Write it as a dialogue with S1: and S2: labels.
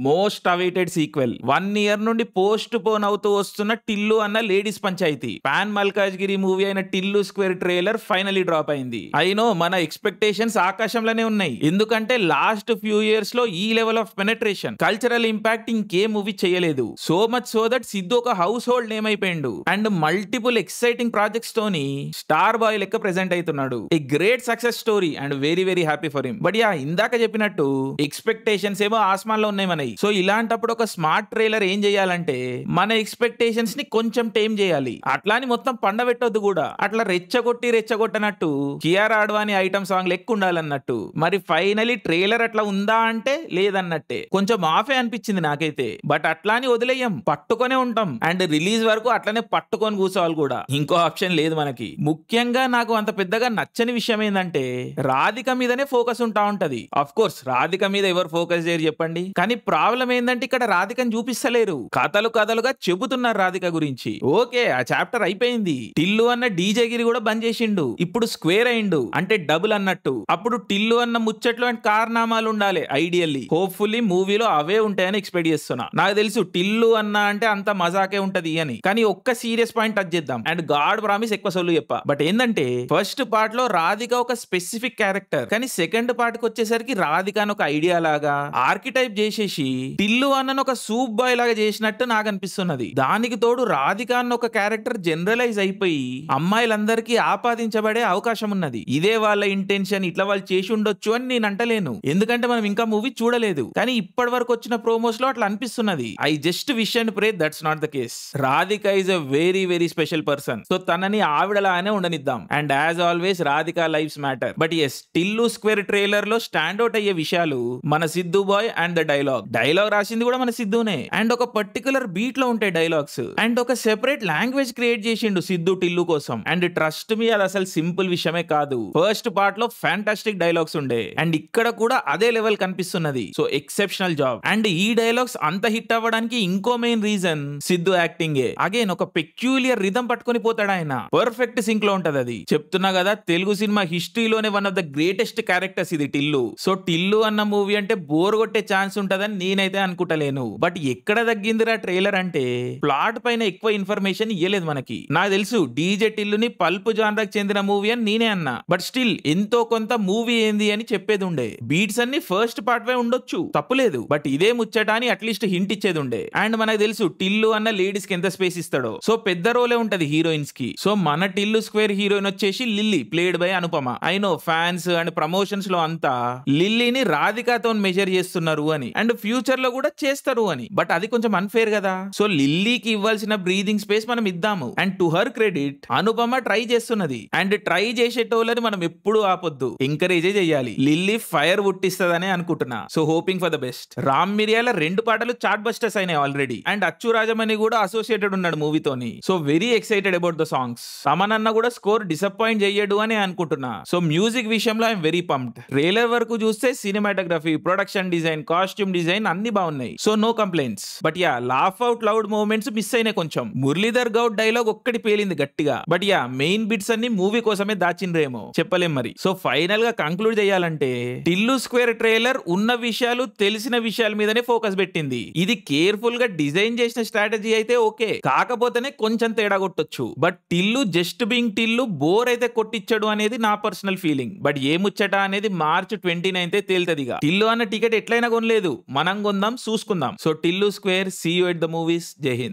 S1: Most awaited sequel 1 year నుండి postpone అవుతూ వస్తున్న టిల్లు అన్న ladies panchayat pan Malkajgiri movie అయిన Tillu square trailer finally drop అయింది. అయినో మన ఎక్స్పెక్టేషన్స్ ఆకాశంలోనే ఉన్నాయి. ఎందుకంటే లాస్ట్ ఫ్యూ ఇయర్స్ లో ఈ level of penetration cultural impact ఇంకే మూవీ చేయలేదు. So much so that Siddhu ఒక హౌస్ హోల్డ్ నేమ్ అయిపోయిండు అండ్ మల్టిపుల్ ఎక్సైటింగ్ ప్రాజెక్ట్స్ తోని స్టార్ బాయ్ లెక్క ప్రెజెంట్ అవుతున్నాడు. A great success story and very very happy for him. But yeah ఇందాక చెప్పినట్టు expectations ఏమో ఆస్మాన్లో ఉన్నాయి మనకి. సో ఇలాంటప్పుడు ఒక స్మార్ట్ ట్రైలర్ ఏం చేయాలంటే మన ఎక్స్పెక్టేషన్స్ ని కొంచెం టేమ్ చేయాలి. అట్లాని మొత్తం పండబెట్టొద్దు కూడా. అట్లా రెచ్చగొట్టనట్టు కియారా అడ్వాణి ఐటమ్ సాంగ్ లెక్క ఉండాలన్నట్టు. మరి ఫైనలీ ట్రైలర్ అట్లా ఉందా అంటే లేదన్నట్టే. కొంచెం ఆఫే అనిపించింది నాకైతే. బట్ అట్లాని వదిలేయం, పట్టుకొనే ఉంటాం అండ్ రిలీజ్ వరకు అట్లనే పట్టుకొని కూర్చోవాలి కూడా. ఇంకో ఆప్షన్ లేదు మనకి. ముఖ్యంగా నాకు అంత పెద్దగా నచ్చని విషయం ఏంటంటే రాధిక మీదనే ఫోకస్ ఉంటా ఉంటది. అఫ్ కోర్స్ రాధిక మీద ఎవరు ఫోకస్ చేయరు చెప్పండి. కానీ ప్రాబ్లం ఏంటంటే ఇక్కడ రాధికని చూపిస్తలేరు. కథలుగా చెబుతున్నారు రాధిక గురించి. ఓకే ఆ చాప్టర్ అయిపోయింది. టిల్లు అన్న డీజే గిరి కూడా బంద్ చేసిండు. ఇప్పుడు స్క్వేర్ అయిండు అంటే డబుల్ అన్నట్టు. అప్పుడు టిల్లు అన్న ముచ్చట్లు అండ్ కారణామాలు ఉండాలి ఐడియల్లీ. హోప్ఫుల్లీ మూవీలో అవే ఉంటాయని ఎక్స్పెక్ట్ చేస్తున్నా. నాకు తెలుసు టిల్లు అన్న అంటే అంత మజాకే ఉంటది అని. కానీ ఒక్క సీరియస్ పాయింట్ టచ్ చేద్దాం అండ్ గాడ్ ప్రామిస్ ఎక్కువ సొల్లు చెప్ప. బట్ ఏంటంటే ఫస్ట్ పార్ట్ లో రాధిక ఒక స్పెసిఫిక్ క్యారెక్టర్. కానీ సెకండ్ పార్ట్ కి వచ్చేసరికి రాధిక అని ఒక ఐడియా లాగా ఆర్కిటైప్ చేసేసి టిల్లు అన్న ఒక సూప్ బాయ్ లాగా చేసినట్టు నాకు అనిపిస్తున్నది. దానికి తోడు రాధిక అన్న ఒక క్యారెక్టర్ జనరలైజ్ అయిపోయి అమ్మాయిలందరికీ ఆపాదించబడే అవకాశం ఉన్నది. ఇదే వాళ్ళ ఇంటెన్షన్, ఇట్లా వాళ్ళు చేసి ఉండొచ్చు అని నేను అంటలేను. ఎందుకంటే మనం ఇంకా మూవీ చూడలేదు. కానీ ఇప్పటి వరకు వచ్చిన ప్రోమోస్ లో అట్లా అనిపిస్తున్నది. I just wish and pray that's not the case. Radhika is a very very special person. So తనని ఆవిడలానే ఉండనిద్దాం. And as always Radhika life's matter. But yes Tillu square trailer లో స్టాండ్ అవుట్ అయ్యే విషయాలు మన Siddhu boy and the dialogue రాసింది కూడా మన సిద్ధునే. అండ్ ఒక పర్టికులర్ బీట్ లో ఉంటాయి డైలాగ్స్. అండ్ ఒక సెపరేట్ లాంగ్వేజ్ క్రియేట్ చేసిండు సిద్ధు టిల్లు కోసం. అండ్ ట్రస్ట్ మీ అది అసలు సింపుల్ విషయమే కాదు. ఫస్ట్ పార్ట్ లో ఫ్యాంటాస్టిక్ డైలాగ్స్ ఉండే అండ్ ఇక్కడ కూడా అదే లెవెల్ కనిపిస్తున్నది. So exceptional job. అండ్ ఈ డైలాగ్స్ అంత హిట్ అవ్వడానికి ఇంకో main reason Siddhu acting. Again ఒక పెక్యూలియర్ రిథం పట్టుకొని పోతాడు ఆయన. పర్ఫెక్ట్ సింక్ లో ఉంటది అది. చెప్తున్నా కదా తెలుగు సినిమా హిస్టరీలోనే one of the greatest characters ఇది టిల్లు. సో టిల్లు అన్న మూవీ అంటే బోర్ కొట్టే ఛాన్స్ ఉంటదని నేనైతే అనుకుంటలేను. బట్ ఎక్కడ తగ్గిందిరా ట్రైలర్ అంటే ప్లాట్ పైన ఎక్కువ ఇన్ఫర్మేషన్ ఇయ్యలేదు మనకి. నాకు తెలుసు డీజే టిల్లుని పల్ప్ జానరాకు చెందిన మూవీ అని నేనే అన్నా. బట్ స్టిల్ ఎంతో కొంత మూవీ ఏంది అని చెప్పేది ఉండే. బీట్స్ అన్ని ఫస్ట్ పార్ట్ వే ఉండొచ్చు, తప్పులేదు. బట్ ఇదే ముచ్చట అని అట్లీస్ట్ హింట్ ఇచ్చేది ఉండే. అండ్ మనకు తెలుసు టిల్లు అన్న లేడీస్ కి ఎంత స్పేస్ ఇస్తాడో. సో పెద్ద రోలే ఉంటది హీరోయిన్స్ కి. సో మన టిల్లు స్క్వేర్ హీరోయిన్ వచ్చేసి lily, played by Anupama. I know fans and promotions లో అంతా లిల్లీని రాధికతో మెజర్ చేస్తున్నారు అని అండ్ ఫ్యూచర్ లో కూడా చేస్తారు అని. బట్ అది కొంచెం అన్ఫేర్ కదా. సో లిల్లీకి ఇవ్వాల్సిన బ్రీదింగ్ స్పేస్ మనం ఇద్దాము. And to her credit Anupama try చేస్తున్నది. అండ్ ట్రై చేసేటోళ్ళని మనం ఎప్పుడు ఆపొద్దు, ఎంకరేజ్ చేయాలి. లిల్లీ ఫైర్ పుట్టిస్తుందనే అనుకుంటున్నా. So hoping for the best. Ram Miriyala 2 పాటలు చార్ట్ బస్టర్స్ అయినాయి ఆల్రెడీ. అండ్ అచ్చు రాజమణి కూడా అసోసియేటెడ్ ఉన్నాడు మూవీతోని. So very excited about the songs. తమనన్న కూడా స్కోర్ డిసప్పాయింట్ చేయడు అని అనుకుంటున్నా. సో మ్యూజిక్ విషయంలో ఐఎమ్ వెరీ పంప్డ్. ట్రైలర్ వరకు చూస్తే cinematography, production design, costume design అన్ని బాగున్నాయి. So no complaints. But ya laugh out loud moments miss అయినాయి కొంచెం. మురళీధర్ గౌడ్ డైలాగ్ ఒక్కటి పేలింది గట్టిగా. బట్ యా మెయిన్ బిట్స్ అన్ని మూవీ కోసమే దాచిండ్రేమో చెప్పలేం మరి. సో ఫైనల్ గా కంక్లూడ్ చేయాలంటే టిల్లు స్క్వేర్ ట్రైలర్ ఉన్న విషయాలు, తెలిసిన విషయాల మీదనే ఫోకస్ పెట్టింది. ఇది కేర్ఫుల్ గా డిజైన్ చేసిన స్ట్రాటజీ అయితే ఓకే, కాకపోతేనే కొంచెం తేడా కొట్టొచ్చు. But Tillu just being Tillu bore అయితే కొట్టించడు అనేది నా పర్సనల్ ఫీలింగ్. బట్ ఏ ముచ్చట అనేది March 29 తేలుతదిగా. టిల్లు అన్న టికెట్ ఎట్లయినా కొనలేదు, మనం కొందాం, చూసుకుందాం. So Tillu square, see you at the movies. Jai Hind.